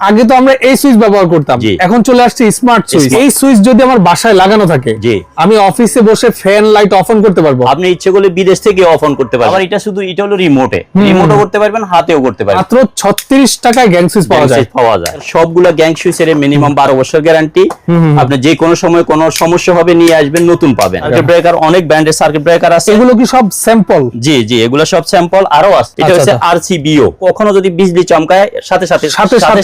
আগে তো আমরা এই সুইচ ব্যবহার করতাম, এখন চলে আসছে স্মার্ট সুইচ। এই সুইচ যদি আমার বাসায় লাগানো থাকে, আমি অফিসে বসে ফ্যান লাইট অফ অন করতে পারবো। আপনি ইচ্ছে করলে বিদেশ থেকে অফ অন করতে পারবেন। আবার এটা হলো রিমোটও করতে পারবেন, হাতেও করতে পারবেন। মাত্র 36 টাকায় গ্যাং সুইচ পাওয়া যায়। সবগুলা গ্যাং সুইচের মিনিমাম 12 বছর গ্যারান্টি। আপনি যে কোনো সময় কোনো সমস্যা হবে নিয়ে আসবেন, নতুন পাবেন। সার্কিট ব্রেকার, অনেক ব্র্যান্ডের সার্কিট ব্রেকার আছে। এগুলো কি সব স্যাম্পল? জি, এগুলো সব স্যাম্পল। আরো আছে, এটা হচ্ছে আরসিবিও। কখনো যদি বিজলি চমকায় সাথে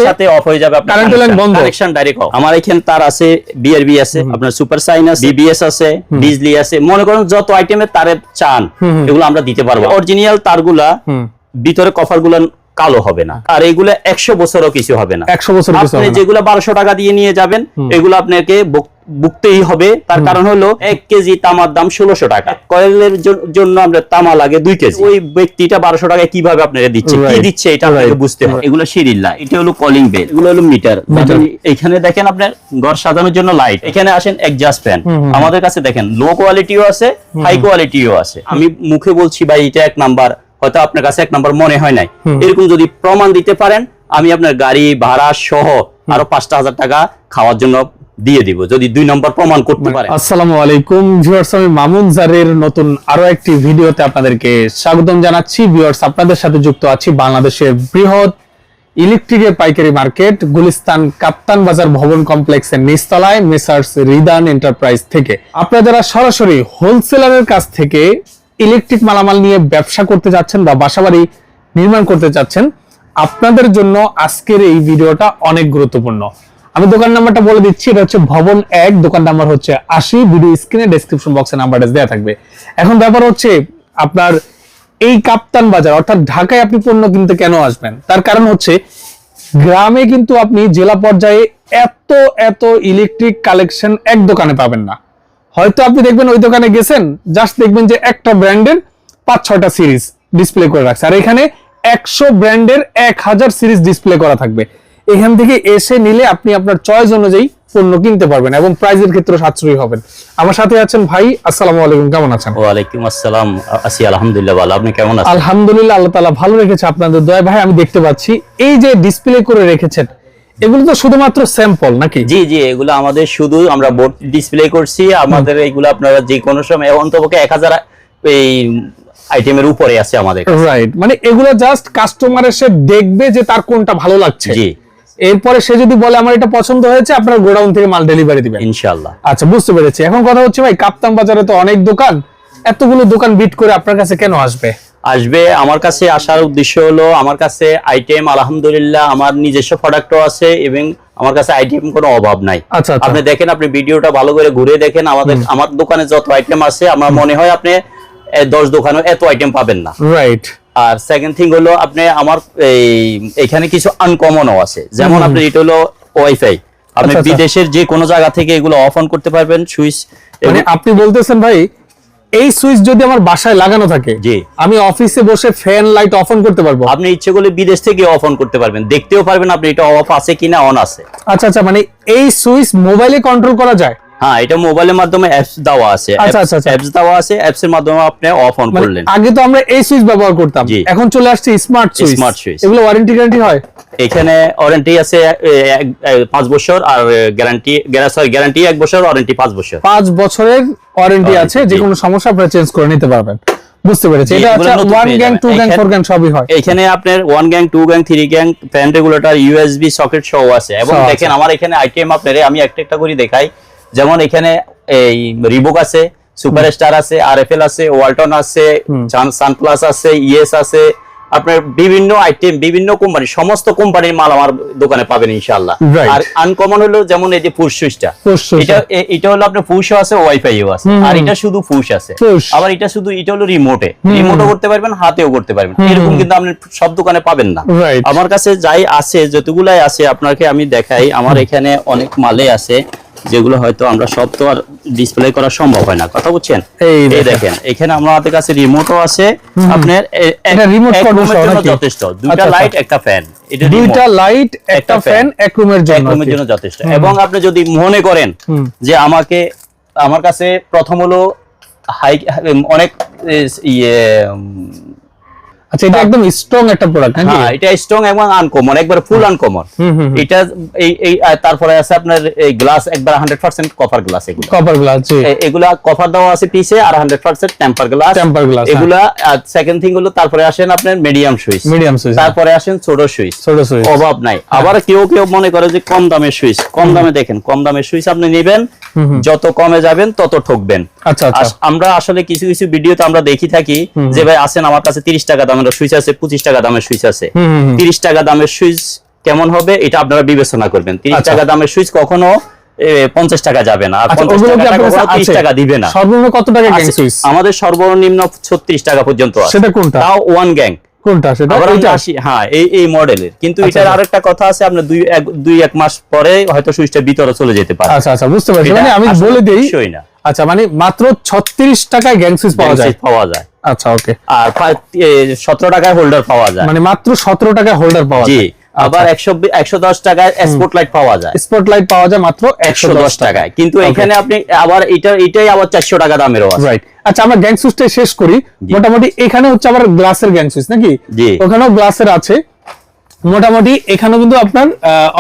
সাথে অফ হয়ে যাবে, আপনার কারেন্ট লাইন বন্ধ, কানেকশন ডাইরেক্ট অফ। আমার এখানে তার আছে, বিআরবি আছে, আপনার সুপার সাইন আছে, বিবিএস আছে, বিজলি আছে। মনে করেন যত আইটেমের তারের চান এগুলো আমরা দিতে পারবো। অরিজিনাল তারগুলা ভিতরে কভারগুলো কালো হবে না, আর এগুলো 100 বছরও কিছু হবে না। 100 বছর আপনি যেগুলো 1200 টাকা দিয়ে নিয়ে যাবেন, এগুলো আপনাকে বুকতেই হবে। তার কারণ হলো 1 কেজি তামার দাম 1600 টাকা। কয়েলের জন্য আমরা তামা লাগে 2 কেজি। ওই ব্যক্তিটা 1200 টাকায় কিভাবে আপনাকে দিচ্ছে, কি দিচ্ছে এটা আপনাকে বুঝতে হবে। এগুলো সিরিয়াল লাইট, এটা হলো কলিং বেল, এগুলো হলো মিটার। এখানে দেখেন আপনার ঘর সাজানোর জন্য লাইট। এখানে আসেন এক্সজস্ট ফ্যান। আমাদের কাছে দেখেন লো কোয়ালিটিও আছে, হাই কোয়ালিটিও আছে। আমি মুখে বলছি ভাই এটা 1 নাম্বার, হয়তো আপনার কাছে 1 নাম্বার মনে হয় নাই। এরকম যদি প্রমাণ দিতে পারেন, আমি আপনার গাড়ি ভাড়া সহ আরো 5,000 টাকা খাওয়ার জন্য দিয়ে দিব, যদি 2 নম্বর প্রমাণ করতে পারে। আসসালামু আলাইকুম ভিউয়ার্স, আমি মামুন জারের নতুন আরো একটি ভিডিওতে আপনাদেরকে স্বাগতম জানাচ্ছি। ভিউয়ার্স, আপনাদের সাথে যুক্ত আছি বাংলাদেশের বৃহৎ ইলেকট্রিকের পাইকারি মার্কেট গুলিস্তান কাপ্তান বাজার ভবন কমপ্লেক্সের নিচতলায় মেসার্স রিদান এন্টারপ্রাইজ থেকে। আপনারা যারা সরাসরি হোলসেলারের কাছ থেকে ইলেকট্রিক মালামাল নিয়ে ব্যবসা করতে যাচ্ছেন বা বাসাবাড়ি নির্মাণ করতে যাচ্ছেন, আপনাদের জন্য আজকের এই ভিডিওটা অনেক গুরুত্বপূর্ণ। আমি দোকান নাম্বারটা বলে দিচ্ছি, এটা হচ্ছে ভবন 1, দোকান নাম্বার হচ্ছে 80। ভিডিও স্ক্রিনে ডেসক্রিপশন বক্সে নাম্বারটা দেওয়া থাকবে। এখন ব্যাপার হচ্ছে, আপনার এই কাপ্তান বাজার অর্থাৎ ঢাকায় আপনি পণ্য কিনতে কেন আসবেন, তার কারণ হচ্ছে গ্রামে কিন্তু আপনি জেলা পর্যায়ে এত ইলেকট্রিক কালেকশন এক দোকানে পাবেন না। হয়তো আপনি দেখবেন ওই দোকানে গেছেন, জাস্ট দেখবেন যে একটা ব্র্যান্ডের 5-6টা সিরিজ ডিসপ্লে করে রাখছে, আর এখানে 100 ব্র্যান্ডের 1000 সিরিজ ডিসপ্লে করা থাকবে। এখান থেকে এসে নিলে আপনি আপনার চয়েস অনুযায়ী পণ্য কিনতে পারবেন এবং প্রাইসের ক্ষেত্রে সাশ্রয়ী হবেন। আমার সাথে আছেন ভাই, আসসালামু আলাইকুম, কেমন আছেন? ওয়ালাইকুম আসসালাম, আছি আলহামদুলিল্লাহ ভালো। আপনি কেমন আছেন? আলহামদুলিল্লাহ, আল্লাহ তাআলা ভালো রেখেছে আপনাদের দয়ায়। ভাই, আমি দেখতে পাচ্ছি এই যে ডিসপ্লে করে রেখেছেন, এগুলো তো শুধুমাত্র স্যাম্পল নাকি? জি, এগুলো আমাদের শুধু আমরা বোর্ড ডিসপ্লে করছি। আমাদের এগুলো আপনারা যে কোনো সময় অন্তপক্ষে 1000 এই আইটেমের উপরে আছে আমাদের, রাইট। মানে এগুলো জাস্ট কাস্টমার এসে দেখবে যে তার কোনটা ভালো লাগছে, জি। এরপরে সে যদি বলে আমার এটা পছন্দ হয়েছে, আপনার গোডাউন থেকে মাল ডেলিভারি দিবেন ইনশাআল্লাহ। আচ্ছা, বুঝতে পেরেছি। এখন কথা হচ্ছে ভাই, কাপ্তান বাজারে তো অনেক দোকান, এতগুলো দোকান বিট করে আপনার কাছে কেন আসবে? আমার কাছে আসার উদ্দেশ্য হলো, আমার কাছে আইটেম আলহামদুলিল্লাহ আমার নিজস্ব প্রোডাক্টও আছে এবং আমার কাছে আইটেম কোনো অভাব নাই। আচ্ছা, আপনি দেখেন, আপনি ভিডিওটা ভালো করে ঘুরে দেখেন, আমার দোকানে যত আইটেম আছে, আমার মনে হয় আপনি 10 দোকানে এত আইটেম পাবেন না, রাইট। আর সেকেন্ড থিং হলো, আপনি আমার এখানে কিছু আনকমনও আছে। যেমন আপনি এটা হলো ওয়াইফাই, আপনি বিদেশের যে কোনো জায়গা থেকে এগুলো অফ অন করতে পারবেন সুইচ। মানে আপনি বলতেছেন ভাই, এই সুইচ যদি আমার বাসায় লাগানো থাকে, আমি অফিসে বসে ফ্যান লাইট অফ অন করতে পারবো। আপনি ইচ্ছে করলে বিদেশ থেকে অফ অন করতে পারবেন, দেখতেও পারবেন আপনি এটা অফ আছে কিনা, অন আছে। আচ্ছা, মানে এই সুইচ মোবাইলে কন্ট্রোল করা যায়? হ্যাঁ, এটা মোবাইলের মাধ্যমে অ্যাপস দেওয়া আছে। অ্যাপস দেওয়া আছে, অ্যাপস এর মাধ্যমে আপনি অফ অন করলেন। আগে তো আমরা এই সুইচ ব্যবহার করতাম, এখন চলে আসছে স্মার্ট সুইচ। এগুলো ওয়ারেন্টি গ্যারান্টি হয়? এখানে ওয়ারেন্টি আছে 5 বছর, আর গ্যারান্টি 1 বছর, ওয়ারেন্টি 5 বছর। 5 বছরের ওয়ারেন্টি আছে, যে কোনো সমস্যা আপনি চেঞ্জ করে নিতে পারবেন। বুঝতে পেরেছি। এটা হচ্ছে 1 গ্যাং 2 গ্যাং 4 গ্যাং সবই হয়। এখানে আপনার 1 gang 2 gang 3 gang fan regulator, USB socket সহ আছে। এবং দেখেন আমার এখানে আইটেম আপনারে আমি একটা করে দেখাই। যেমন এখানে এই রিবক আছে, সুপারস্টার আছে, আরএফএল আছে, ওয়ালটন আছে, সানপ্লাস আছে, ইএস আছে। আপনার বিভিন্ন আইটেম, বিভিন্ন কোম্পানি, সমস্ত কোম্পানির মাল আমার দোকানে পাবেন ইনশাআল্লাহ। আর আনকমন হলো যেমন এই যে পুশ সুইচটা, এটা হলো আপনার পুশও আছে, ওয়াইফাইও আছে। আর এটা শুধু পুশ আছে, আবার এটা হলো রিমোটও করতে পারবেন, হাতেও করতে পারবেন। এরকম কিন্তু আপনি সব দোকানে পাবেন না। আমার কাছে যাই আছে, যতগুলাই আছে আপনাকে আমি দেখাই। আমার এখানে অনেক মালে আছে যেগুলো হয়তো আমরা সব তো আর ডিসপ্লে করা সম্ভব হয় না, কথা বুঝছেন? এই দেখেন, এখানে আমাদের কাছে রিমোটও আছে। আপনার এটা রিমোট কন্ট্রোল জন্য যথেষ্ট, 2টা লাইট একটা ফ্যান, এটা 2টা লাইট একটা ফ্যান এক রুমের জন্য যথেষ্ট। এবং আপনি যদি মনে করেন যে আমার কাছে প্রথম হলো অনেক আচ্ছা, এটা একদম স্ট্রং একটা প্রোডাক্ট নাকি? হ্যাঁ, এটা স্ট্রং এবং আনকমন, একবার ফুল আনকমন। এটা এই তারপরে আছে আপনার এই গ্লাস একবার 100% কপার গ্লাস, এগুলো কপার গ্লাস। জি, এগুলা কভার দেওয়া আছে পিছে, আর 100% টেম্পার গ্লাস। টেম্পার গ্লাস এগুলা সেকেন্ড থিং হলো, তারপরে আসেন আপনার মিডিয়াম সুইচ, তারপরে আসেন ছোট সুইচ, অভাব নাই। আবার কেউ কেউ মনে করে যে কম দামের সুইচ, কম দামে দেখেন, কম দামের সুইচ আপনি নেবেন, যত কমে যাবেন তত ঠকবেন। আচ্ছা আচ্ছা, আমরা আসলে কিছু কিছু ভিডিওতে আমরা দেখি থাকি যে ভাই আসেন আমার কাছে 30 টাকা দামের সুইচ আছে, 25 টাকা দামের সুইচ আছে। 30 টাকা দামের সুইচ কেমন হবে এটা আপনারা বিবেচনা করবেন। 30 টাকা দামের সুইচ কখনো 50 টাকা যাবে না, আর 50 টাকা কখনো 30 টাকা দিবে না। সর্বনিম্ন কত টাকা গ্যাং সুইচ? আমাদের সর্বনিম্ন 36 টাকা পর্যন্ত আছে। সেটা কোনটা? তাও ওয়ান গ্যাং। কোনটা সেটা? আবার আমরা আসি, হ্যাঁ, এই মডেলের। কিন্তু এটার আরেকটা কথা আছে, আপনার 2-1 মাস পরে হয়তো সুইচটা ভিতরে চলে যেতে পারে। আচ্ছা আচ্ছা, বুঝতে পারছি। মানে আমি বলে দেই, আচ্ছা, মানে মাত্র 36 টাকায় গ্যাং সুইচ পাওয়া যায়। আচ্ছা, ওকে। আর 17 টাকায় হোল্ডার পাওয়া যায়, মানে মাত্র 17 টাকায় হোল্ডার পাওয়া যায়। আবার 110 টাকায় স্পটলাইট পাওয়া যায়। স্পটলাইট পাওয়া যায় মাত্র 110 টাকায়। কিন্তু এখানে আপনি আবার এটাই আবার 400 টাকা দামেরও আছে। রাইট। আচ্ছা, আমরা গ্যাং সুইচটা শেষ করি। মোটামুটি এখানে হচ্ছে আবার গ্লাসের গ্যাং সুইচ নাকি? ওখানেও গ্লাসের আছে। মোটামুটি এখানেও কিন্তু আপনার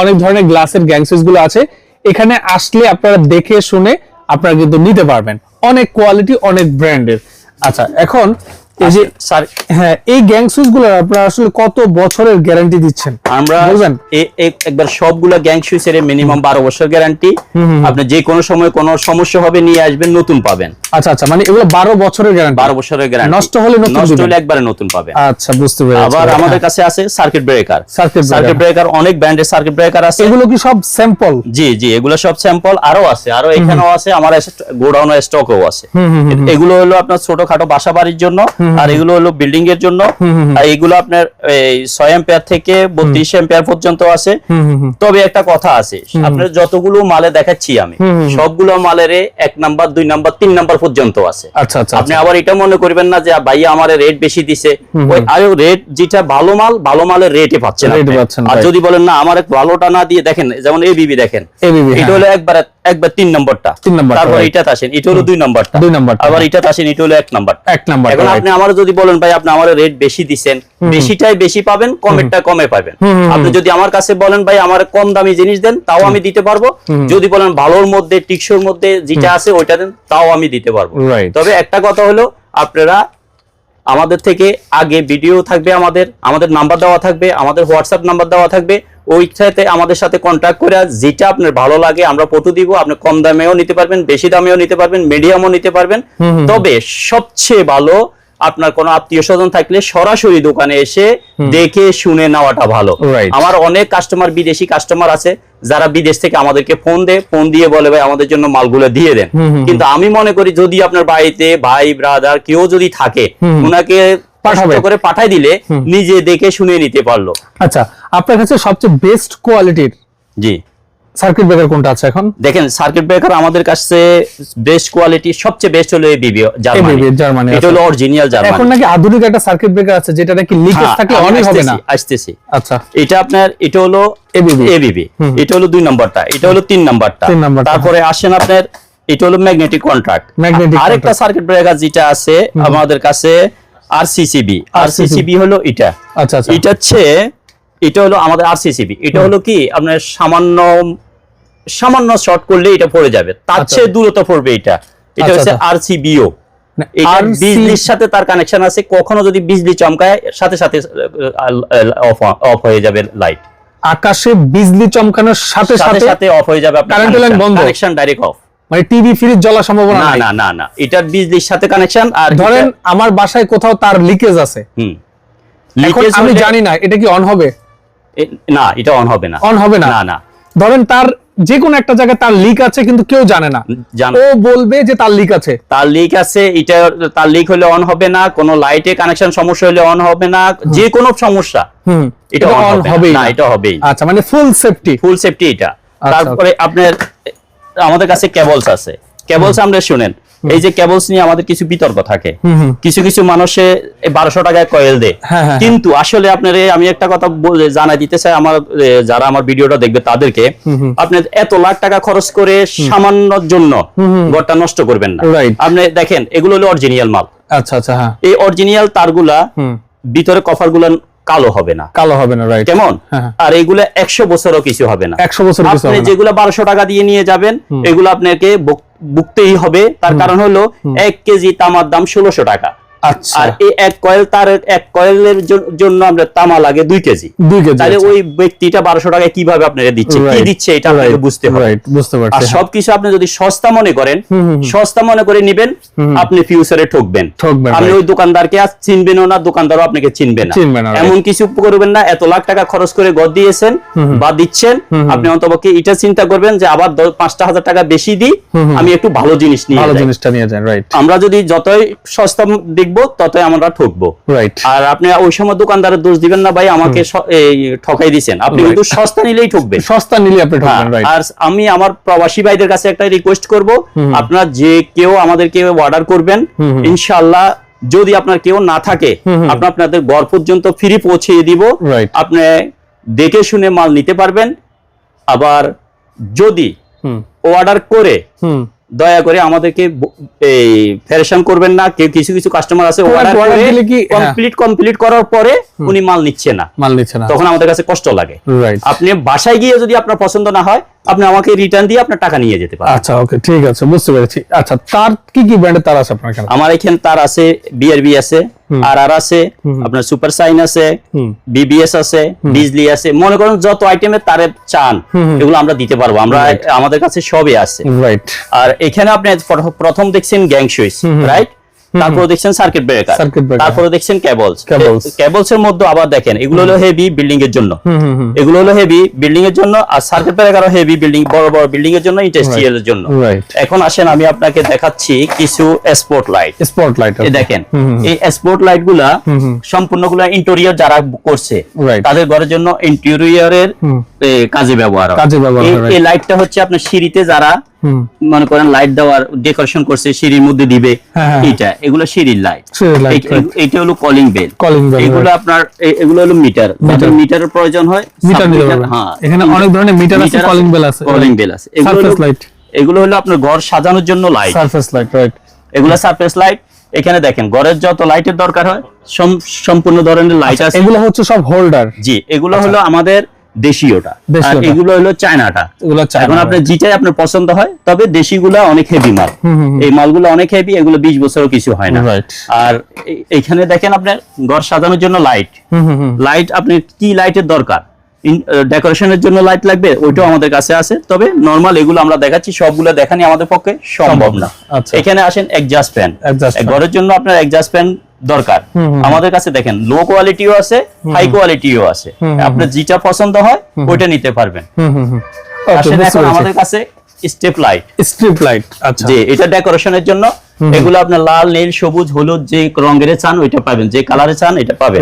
অনেক ধরনের গ্লাসের গ্যাং সুইচ গুলো আছে। এখানে আসলে আপনারা দেখে শুনে আপনারা কিন্তু নিতে পারবেন, অনেক কোয়ালিটি, অনেক ব্র্যান্ডের। আচ্ছা, এখন এই যে স্যার, হ্যাঁ, এই গ্যাং সুইচ গুলো আপনারা আসলে কত বছরের গ্যারান্টি দিচ্ছেন আমরা বলবেন? একবার সবগুলা গ্যাং সুইচের মিনিমাম 12 বছর গ্যারান্টি। আপনি যে কোনো সময় কোনো সমস্যা হবে নিয়ে আসবেন, নতুন পাবেন। আচ্ছা আচ্ছা, মানে এগুলো 12 বছরের গ্যারান্টি? 12 বছরের গ্যারান্টি। নষ্ট হলে একবারে নতুন পাবেন। আচ্ছা, বুঝতে পেরেছি। আবার আমাদের কাছে আছে সার্কিট ব্রেকার। সার্কিট ব্রেকার অনেক ব্র্যান্ডের সার্কিট ব্রেকার আছে। এগুলো কি সব স্যাম্পল? জি জি, এগুলো সব স্যাম্পল। আরো আছে, আরো এখানেও আছে, আমার গোডাউনে স্টকও আছে। এগুলো হলো আপনার ছোটখাটো বাসা বাড়ির জন্য, আর এগুলো হলো বিল্ডিং এর জন্য। আর এগুলো আপনার 6 অ্যাম্পিয়ার থেকে 32 অ্যাম্পিয়ার পর্যন্ত আছে। তবে একটা কথা আছে, আপনার যতগুলো মালে দেখাচ্ছি আমি, সবগুলো মালের 1 নাম্বার, 2 নাম্বার, 3 নাম্বার পর্যন্ত আছে। আচ্ছা আচ্ছা, আপনি আবার এটা মনে করবেন না যে ভাই আমার রেট বেশি দিছে। ওই আরো রেট যেটা ভালো মাল, ভালো মালের রেটে পাচ্ছেন। আর যদি বলেন না আমার ভালোটা না দিয়ে, দেখেন যেমন এবিবি, দেখেন এটা হলো একবার 3 নম্বরটা, তারপর এটাতে আসেন, এটা হলো 2 নম্বরটা, আবার এটাতে আসেন, এটা হলো 1 নাম্বার। এখন আপনি আমার যদি বলেন ভাই আপনি আমার রেট বেশি দিছেন, বেশিটাই বেশি পাবেন, কমেরটা কমে পাবেন। আপনি যদি আমার কাছে বলেন ভাই আমার কম দামি জিনিস দেন, তাও আমি দিতে পারবো। যদি বলেন ভালোর মধ্যে, টিকসোর মধ্যে যেটা আছে ওইটা দেন, তাও আমি দিতে পারবো। তবে একটা কথা হলো, আপনারা আমাদের থেকে আগে ভিডিও থাকবে, আমাদের নাম্বার দেওয়া থাকবে, আমাদের হোয়াটসঅ্যাপ নাম্বার দেওয়া থাকবে। ওইটাতে আমাদের সাথে কন্ট্যাক্ট করে যেটা আপনার ভালো লাগে আমরা ফটো দিব। আপনি কম দামেও নিতে পারবেন, বেশি দামেও নিতে পারবেন, মিডিয়ামও নিতে পারবেন। তবে সবচেয়ে ভালো আপনার কোনো আত্মীয় স্বজন থাকলে সরাসরি দোকানে এসে দেখে শুনে নেওয়াটা ভালো। আমার অনেক কাস্টমার, বিদেশি কাস্টমার আছে যারা বিদেশ থেকে আমাদেরকে ফোন দিয়ে বলে ভাই আমাদের জন্য মালগুলো দিয়ে দেন। কিন্তু আমি মনে করি যদি আপনার বাড়িতে ভাই ব্রাদার কেউ যদি থাকে, ওনাকে করে পাঠাই দিলে নিজে দেখে শুনে নিতে পারলো। আচ্ছা, আপনার কাছে সবচেয়ে বেস্ট কোয়ালিটির জি সার্কিট ব্রেকার কোনটা আছে এখন? দেখেন, সার্কিট ব্রেকার আমাদের কাছে বেস্ট কোয়ালিটি, সবচেয়ে বেস্ট হলো এবিবি জার্মানি। এটা হলো অরিজিনাল জার্মানি। এখন নাকি আধুনিক একটা সার্কিট ব্রেকার আছে যেটা নাকি লিকেজ থাকলে অনেক হবে না। আসতেছি। আচ্ছা, এটা আপনার, এটা হলো এবিবি, এটা হলো 2 নাম্বারটা, এটা হলো 3 নাম্বারটা। তারপরে আসেন আপনার, এটা হলো ম্যাগনেটিক কন্ট্রাক্ট। আরেকটা সার্কিট ব্রেকার যেটা আছে আমাদের কাছে আরসিসিবি হলো এটা। আচ্ছা আচ্ছা, এটা হলো আমাদের আরসিসিবি। এটা হলো কি আপনার সামান্য শর্ট করলে এটা পড়ে যাবে, তার চেয়ে দূরত্ব পড়বে এটা হচ্ছে আরসিবিও। এটা বিজলির সাথে তার কানেকশন আছে, কখনো যদি বিজলি চমকায় সাথে সাথে অফ হয়ে যাবে লাইট। আকাশে বিজলি চমকানোর সাথে সাথে অফ হয়ে যাবে, কারেন্ট লাইন বন্ধ, কানেকশন ডাইরেক্ট অফ। মানে টিভি ফ্রিজ জ্বলার সম্ভাবনা নাই? না, এটা বিজলির সাথে কানেকশন। আর ধরেন আমার বাসায় কোথাও তার লিকেজ আছে, এখন আমি জানি না এটা কি অন হবে? না, এটা অন হবে না। না, ধরেন তার যে কোনো একটা জায়গায় তার লিক আছে কিন্তু কেউ জানে না, ও বলবে যে তার লিক আছে, এটা তার লিক হলে অন হবে না। কোনো লাইটে কানেকশন সমস্যা হলে অন হবে না, যে কোনো সমস্যা এটা অন হবে না, এটা হবেই। আচ্ছা, মানে ফুল সেফটি এটা। তারপরে আপনার আমাদের কাছে কেবলস আছে। কেবলস আমরা শুনেন, এই যে কেবলস নিয়ে আমাদের কিছু বিতর্ক থাকে। কিছু মানুষে 1200 টাকায় কয়েল দেয়, কিন্তু আসলে আপনার আমি একটা কথা জানাই দিতে চাই, আমার যারা আমার ভিডিওটা দেখবে তাদেরকে, আপনি এত লাখ টাকা খরচ করে সামান্যর জন্য ঘরটা নষ্ট করবেন না। আপনি দেখেন, এগুলো হলো অরিজিনাল মাল। আচ্ছা আচ্ছা, হ্যাঁ, এই অরিজিনাল তারগুলা ভিতরে কভার গুলো কালো হবে না, কালো হবে না, রাইট। কেমন? হ্যাঁ। আর এইগুলো 100 বছরও কিছু হবে না। 100 বছর কিছু আপনি হবে না। যেগুলো 1200 টাকা দিয়ে নিয়ে যাবেন এগুলো আপনাকে বুকতেই হবে। তার কারণ হলো 1 কেজি তামার দাম 1600 টাকা। আচ্ছা। আর এই এক কয়েল তার এক কয়েলের জন্য আমরা তামা লাগে 2 কেজি। 2 কেজি। তাহলে ওই ব্যক্তিটা 1200 টাকায় কিভাবে আপনাকে দিচ্ছে, কি দিচ্ছে, এটা আপনাকে বুঝতে হবে। রাইট, বুঝতে পারছি। আর সবকিছু আপনি যদি সস্তা মনে করেন, সস্তা মনে করে নেবেন, আপনি ফিউচারে ঠকবেন। আপনি ওই দোকানদারকে আজ চিনবেনও না, দোকানদারও আপনাকে চিনবে না। এমন কিছু করবেন না। এত লাখ টাকা খরচ করে ঘর দিয়েছেন বা দিচ্ছেন, আপনি অন্তপক্ষে এটা চিন্তা করবেন যে আবার 5-1000 টাকা বেশি দিই, আমি একটু ভালো জিনিস নিয়ে ভালো যাই। জিনিসটা নিয়ে যান, রাইট। আমরা যদি যতই সস্তা দেখবো ততই আমরা ঠকবো, রাইট। আর আপনি ওই সময় দোকানদারের দোষ দিবেন না, ভাই আমাকে ঠকাই দিয়েছেন। আপনি কিন্তু সস্তা নিলেই ঠকবেন, সস্তা নিলে আপনি ঠকবেন, রাইট। আর আমি আমার প্রবাসী ভাইদের কাছে একটা রিকোয়েস্ট করব, আপনারা যে কেউ আমাদেরকে অর্ডার করবেন, ইনশাআল্লাহ যদি আপনার কেউ না থাকে, আপনাদের ঘর পর্যন্ত ফ্রি পৌঁছিয়ে দিব। আপনি দেখে শুনে মাল নিতে পারবেন। আবার যদি অর্ডার করে দয়া করে আমাদেরকে এই ফেরেশান করবেন না। কেউ কিছু কিছু কাস্টমার আছে অর্ডার করে কমপ্লিট করার পরে উনি মাল নিচ্ছে না, তখন আমাদের কাছে কষ্ট লাগে। আপনি বাসায় গিয়ে যদি আপনার পছন্দ না হয়, আপনি আমাকে রিটার্ন দিয়ে আপনার টাকা নিয়ে যেতে পারেন। আচ্ছা, ওকে, ঠিক আছে, বুঝতে পেরেছি। আচ্ছা, তার কি কি ব্র্যান্ডের তার আছে আপনার এখানে? আমার এখানে তার আছে, বিআরবি আছে, আরআর আছে, আপনার সুপার সাইন আছে, বিবিএস আছে, বিজলি আছে। মনে করেন যত আইটেমের তারে চান এগুলো আমরা দিতে পারবো। আমরা আমাদের কাছে সবই আছে, রাইট। আর এখানে আপনি প্রথম দেখছেন গ্যাং সুইচ, রাইট। তারপরে দেখছেন সার্কিট ব্রেকার, তারপরে দেখছেন কেবলস এর মধ্যে আবার দেখেন এগুলো হলো হেভি বিল্ডিং এর জন্য, এগুলো হলো হেভি বিল্ডিং এর জন্য, আর সার্কিট ব্রেকারও হেভি বিল্ডিং, বড় বড় বিল্ডিং এর জন্য, ইন্ডাস্ট্রিয়াল এর জন্য। এখন আসেন আমি আপনাকে দেখাচ্ছি কিছু স্পট লাইট। এই দেখেন এই স্পট লাইট গুলা সম্পূর্ণগুলা ইন্টেরিয়র যারা করছে তাদের ঘরের জন্য ইন্টেরিয়রের কাজে ব্যবহার হয়। এই লাইটটা হচ্ছে আপনার সিঁড়িতে যারা মনে করেন লাইট দেওয়ার ডেকোরেশন করছে, সিঁড়ির মধ্যে দিবে, এটা এগুলো সিঁড়ির লাইট। এটা হলো কলিং বেল, এগুলো আপনার এগুলো হলো মিটার, মিটারের প্রয়োজন হয়। হ্যাঁ, এখানে অনেক ধরনের মিটার আছে, কলিং বেল আছে, এগুলো হলো আপনার ঘর সাজানোর জন্য লাইট, সারফেস লাইট, রাইট। এগুলো সারফেস লাইট। এখানে দেখেন ঘরের যত লাইটের দরকার হয় সম্পূর্ণ ধরনের লাইট আছে। এগুলো হচ্ছে সব হোল্ডার, জি। এগুলো হলো আমাদের দেশীয়টা, আর এগুলো হলো চায়নাটা। এখন আপনার যেটাই আপনার পছন্দ হয়, তবে দেশিগুলা অনেক হেভি মাল, এই মালগুলো অনেক হেভি, এগুলো 20 বছরও কিছু হয় না। আর এখানে দেখেন আপনার ঘর সাজানোর জন্য লাইট, লাইট আপনি কি লাইটের দরকার, ডেকোরেশনের জন্য লাইট লাগবে, ওইটাও আমাদের কাছে আছে। তবে নরমাল এগুলো আমরা দেখাচ্ছি, সবগুলো দেখানি আমাদের পক্ষে সম্ভব না। এখানে আসেন এক্সজস্ট ফ্যান, ঘরের জন্য আপনার এক্সজস্ট ফ্যান দরকার, আমাদের কাছে দেখেন লো কোয়ালিটিও আছে, হাই কোয়ালিটিও আছে। আপনার যেটা পছন্দ হয় ওইটা নিতে পারবেন। আসেন এখন আমাদের কাছে স্ট্রিপ লাইট, আচ্ছা, জি। এটা ডেকোরেশনের জন্য, এগুলো আপনার লাল, নীল, সবুজ, হলুদ যে রঙের চান ওইটা পাবেন, যে কালারে চান এটা পাবেন।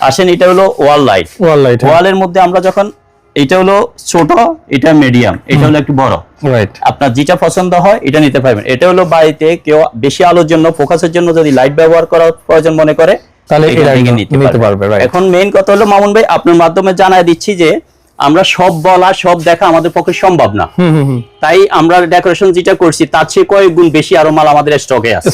আসেন এটা হলো ওয়াল লাইট, ওয়ালের মধ্যে আমরা যখন, এটা হলো ছোট, এটা মিডিয়াম, এটা হলো একটু বড়, রাইট। আপনার যেটা পছন্দ হয় এটা নিতে পারবেন। এটা হলো বাড়িতে কেউ বেশি আলোর জন্য, ফোকাসের জন্য যদি লাইট ব্যবহার করার প্রয়োজন মনে করে তাহলে এটা নিতে পারবে। এখন মেইন কথা হলো মামুন ভাই, আপনার মাধ্যমে জানাই দিচ্ছি যে আমরা সব বলা সব দেখা আমাদের পক্ষে সম্ভব না, তাই আমরা ডেকোরেশন যেটা করছি তার চেয়ে কয়েক গুণ বেশি আরো মাল আমাদের স্টকে আছে,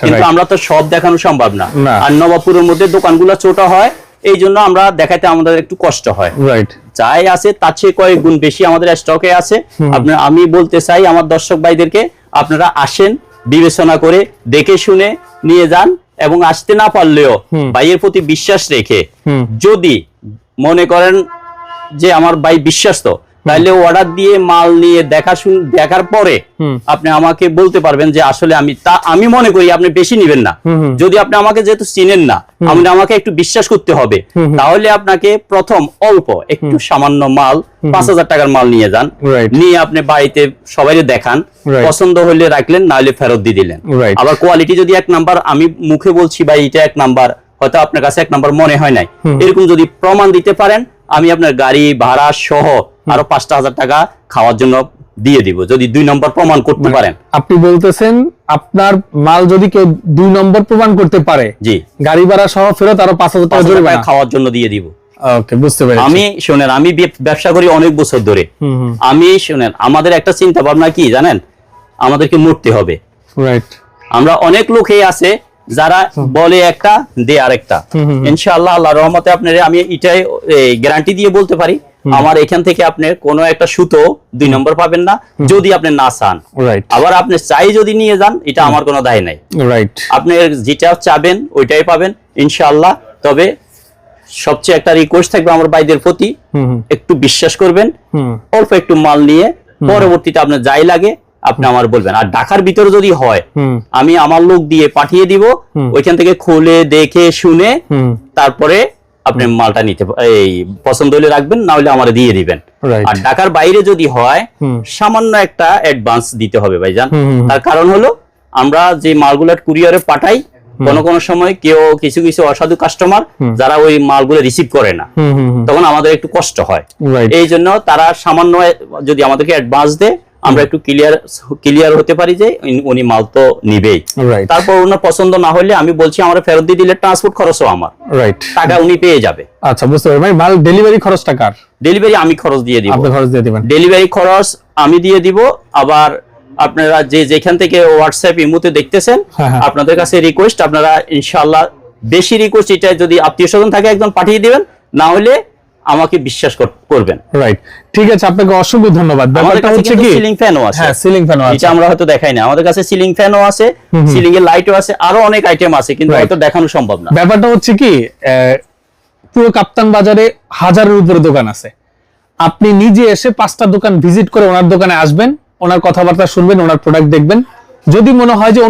কিন্তু আমরা তো সব দেখানো সম্ভব না। আর নবাবপুরের মধ্যে দোকানগুলো ছোট হয়, এই জন্য আমরা দেখাতে আমাদের একটু কষ্ট হয়, রাইট। যাই আছে তার চেয়ে কয়েক গুণ বেশি আমাদের স্টকে আছে। আপনার আমি বলতে চাই আমার দর্শক ভাইদেরকে, আপনারা আসেন, বিবেচনা করে দেখে শুনে নিয়ে যান, এবং আসতে না পারলেও ভাইয়ের প্রতি বিশ্বাস রেখে, যদি মনে করেন যে আমার ভাই বিশ্বস্ত, তাহলে অর্ডার দিয়ে মাল নিয়ে দেখার পরে আপনি আমাকে বলতে পারবেন যে আসলে আমি মনে করি আপনি বেশি নিবেন না। যদি আপনি আমাকে যেহেতু চিনেন না, আমাকে একটু বিশ্বাস করতে হবে, তাহলে আপনাকে প্রথম অল্প একটু সামান্য মাল 5000 টাকার মাল নিয়ে যান, নিয়ে আপনি বাড়িতে সবাই দেখান, পছন্দ হলে রাখলেন, না হলে ফেরত দিয়ে দিলেন। আবার কোয়ালিটি যদি 1 নাম্বার, আমি মুখে বলছি ভাই এটা 1 নাম্বার, হয়তো আপনার কাছে 1 নাম্বার মনে হয় নাই, এরকম যদি প্রমাণ দিতে পারেন, আমি আপনার গাড়ি ভাড়া সহ আরো 5,000 টাকা খাওয়ার জন্য দিয়ে দিব, যদি 2 নম্বর প্রমাণ করতে পারেন। আপনি বলতেছেন আপনার মাল যদি কেউ 2 নম্বর প্রমাণ করতে পারে, জি, গাড়ি ভাড়া সহ ফেরত আরো 5,000 টাকা জরিমানা খাওয়ার জন্য দিয়ে দিব। ওকে, বুঝতে পেরেছি। আমি শুনেন, আমি ব্যবসা করি অনেক বছর ধরে। আমি শুনেন, আমাদের একটা চিন্তা ভাবনা কি জানেন, আমাদেরকে মরতে হবে, রাইট। আমরা অনেক লোকই আছে যারা বলে একটা দে আরেকটা। ইনশাআল্লাহ আল্লাহর রহমতে আপনারা আমি এটাই গ্যারান্টি দিয়ে বলতে পারি, আমার এখান থেকে আপনি কোনো একটা সুতো 2 নম্বর পাবেন না যদি আপনি না চান। রাইট। আবার আপনি চাই যদি নিয়ে যান, এটা আমার কোনো দায় নাই। রাইট। আপনি যেটা চাবেন ওইটাই পাবেন ইনশাআল্লাহ। তবে সবচেয়ে একটা রিকোয়েস্ট থাকবে আমার ভাইদের প্রতি, একটু বিশ্বাস করবেন, অল্প একটু মাল নিয়ে পরবর্তীতে আপনার যাই লাগে আপনি আমার বলবেন। আর ঢাকার ভিতরে যদি হয় আমি আমার লোক দিয়ে পাঠিয়ে দিব, ওইখান থেকে খুলে দেখে শুনে তারপরে আপনি মালটা নিতে এই পছন্দ হলে রাখবেন, না হলে আমার দিয়ে দিবেন। আর ঢাকার বাইরে যদি হয় সামান্য একটা অ্যাডভান্স দিতে হবে ভাইজান। তার কারণ হলো আমরা যে মালগুলো কুরিয়ারে পাঠাই, কোন সময় কেউ কিছু কিছু অসাধু কাস্টমার যারা ওই মালগুলো রিসিভ করে না, তখন আমাদের একটু কষ্ট হয়। এই জন্য তারা সামান্য যদি আমাদেরকে অ্যাডভান্স দেয়, আমরা একটু ক্লিয়ার হতে পারি যে উনি মাল তো নিবেই। তারপর ওনার পছন্দ না হলে আমি বলছি আমার ফেরত দিয়ে দিলে ট্রান্সপোর্ট খরচও আমার, টাকা উনি পেয়ে যাবে। আচ্ছা, বুঝতে পারছি। মাল ডেলিভারি খরচটা কার? ডেলিভারি আমি খরচ দিয়ে দিব। আপনি খরচ দিয়ে দিবেন? ডেলিভারি খরচ আমি দিয়ে দিব। আবার আপনারা যেখান থেকে হোয়াটসঅ্যাপ ইমোতে দেখতেছেন, আপনাদের কাছে রিকোয়েস্ট, আপনারা ইনশাআল্লাহ বেশি রিকোয়েস্ট এটা যদি আত্মীয় স্বজন থাকে একদম পাঠিয়ে দিবেন, না হলে আমাকে বিশ্বাস করবেন। রাইট, ঠিক আছে, আপনাকে অসংখ্য ধন্যবাদ। ব্যাপারটা হচ্ছে কি সিলিং ফ্যানও আছে। হ্যাঁ, সিলিং ফ্যানও আছে, এটা আমরা হয়তো দেখাই না। আমাদের কাছে সিলিং ফ্যানও আছে, সিলিং এর লাইটও আছে, আরো অনেক আইটেম আছে, কিন্তু হয়তো দেখানো সম্ভব না। ব্যাপারটা হচ্ছে কি, পুরো কাপ্তান বাজারে হাজারের উপরে দোকান আছে। আপনি নিজে এসে 5টা দোকান ভিজিট করে ওনার দোকানে আসবেন, ওনার কথাবার্তা শুনবেন, ওনার প্রোডাক্ট দেখবেন। যদি মনে হয় যে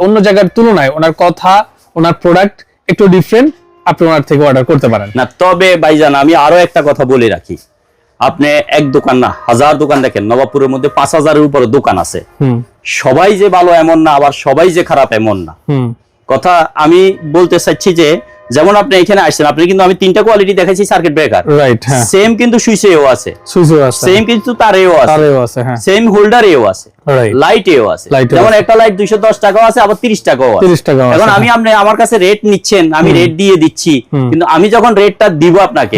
অন্য জায়গার তুলনায় ওনার কথা, ওনার প্রোডাক্ট একটু ডিফারেন্ট, আপনি ওনার থেকে অর্ডার করতে পারেন। না, তবে ভাইজান আমি আরো একটা কথা বলে রাখি, আপনি এক দোকান না, 1000 দোকান দেখেন। নবাবপুরের মধ্যে 5000-এর উপরে দোকান আছে। সবাই যে ভালো এমন না, আবার সবাই যে খারাপ এমন না। কথা আমি বলতে চাচ্ছি যে, যেমন আপনি এখানে আসছেন, আপনি কিন্তু আমি 3টা কোয়ালিটি দেখাইছি সার্কিট ব্রেকার। রাইট, হ্যাঁ। সেম কিন্তু সুইচেও আছে, সেম কিন্তু তারেও আছে, হ্যাঁ। সেম হোল্ডারেও আছে, লাইটেও আছে। যেমন একটা লাইট 210 টাকাও আছে, আবার 30 টাকাও আছে। এখন আমি আপনি আমার কাছে রেট নিচ্ছেন, আমি রেট দিয়ে দিচ্ছি, কিন্তু আমি যখন রেটটা দিব আপনাকে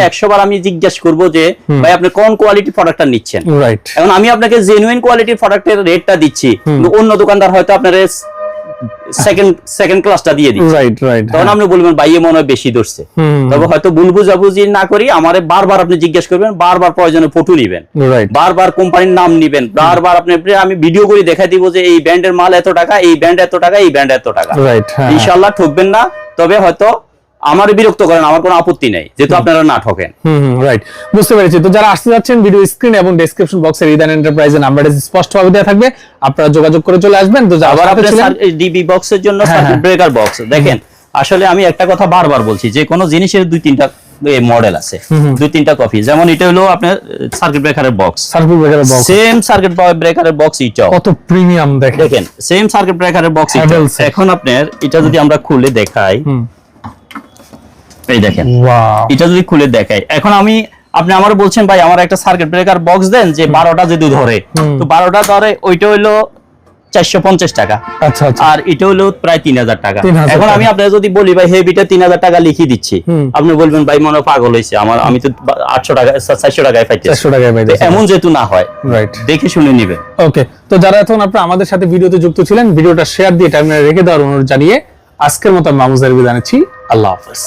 100 বার আমি জিজ্ঞাসা করব যে ভাই আপনি কোন কোয়ালিটির প্রোডাক্টটা নিচ্ছেন। এখন আমি আপনাকে জেনুইন কোয়ালিটির প্রোডাক্টের রেটটা দিচ্ছি, কিন্তু অন্য দোকানদার হয়তো আপনার সেকেন্ড ক্লাসটা দিয়ে দিচ্ছে। তখন আপনি বলবেন ভাই মনে হয় বেশি ধরছে। তবে হয়তো ভুল বুঝাবুঝি না করি আমারে বারবার আপনি জিজ্ঞেস করবেন, বারবার প্রয়োজনে ফটো নিবেন, বারবার কোম্পানির নাম নিবেন, বারবার আমি ভিডিও করে দেখাই দিব যে এই ব্র্যান্ডের মাল এত টাকা, এই ব্র্যান্ড এত টাকা, এই ব্র্যান্ড এত টাকা। ইনশাআল্লাহ ঠকবেন না। তবে হয়তো আমার বিরক্ত করেন, আমার কোনো আপত্তি নাই, যেহেতু আপনারা না ঠকেন। রাইট, বুঝতে পেরেছি। তো যারা আসতে যাচ্ছেন, ভিডিও স্ক্রিন এবং ডেসক্রিপশন বক্সে রিদান এন্টারপ্রাইজের নাম্বারটা স্পষ্টভাবে দেওয়া থাকবে, আপনারা যোগাযোগ করে চলে আসবেন। তো আবার আপনারা ডিবি বক্সের জন্য সার্কিট ব্রেকার বক্স দেখেন। আসলে আমি একটা কথা বারবার বলছি যে কোন জিনিসের 2-3টা মডেল আছে, 2-3টা কপি। যেমন এটা হলো আপনার সার্কিট ব্রেকারের বক্স, সেম সার্কিট ব্রেকারের বক্স, এটা কত প্রিমিয়াম দেখেন, সেম সার্কিট ব্রেকারের বক্স। এখন আপনার এটা যদি আমরা খুলে দেখাই, এই দেখেন, এটা যদি খুলে দেখাই, এখন আপনি আমার বলছেন ভাই আমার একটা সার্কিট ব্রেকার বক্স দেন যে 12টা যদি ধরে, তো 12টা ধরে ওইটা হলো 450 টাকা। আচ্ছা, আর এটা হলো প্রায় 3000 টাকা। এখন আমি আপনাকে যদি বলি ভাই হেভিটা 3000 টাকা লিখে দিচ্ছি, আপনি বলবেন ভাই মনে পাগল হয়েছে, আমি তো 800 টাকা 400 টাকায় পাইছি। এমন যেহেতু না হয়, দেখে শুনে নিবেন। ওকে, তো যারা এখন আপনারা আমাদের সাথে ভিডিওতে যুক্ত ছিলেন, ভিডিওটা শেয়ার দিয়ে টাইমলাইনে রেখে দেওয়ার অনুরোধ জানিয়ে আজকের মতো মামুজার বিদায় নিচ্ছি। আল্লাহ হাফেজ।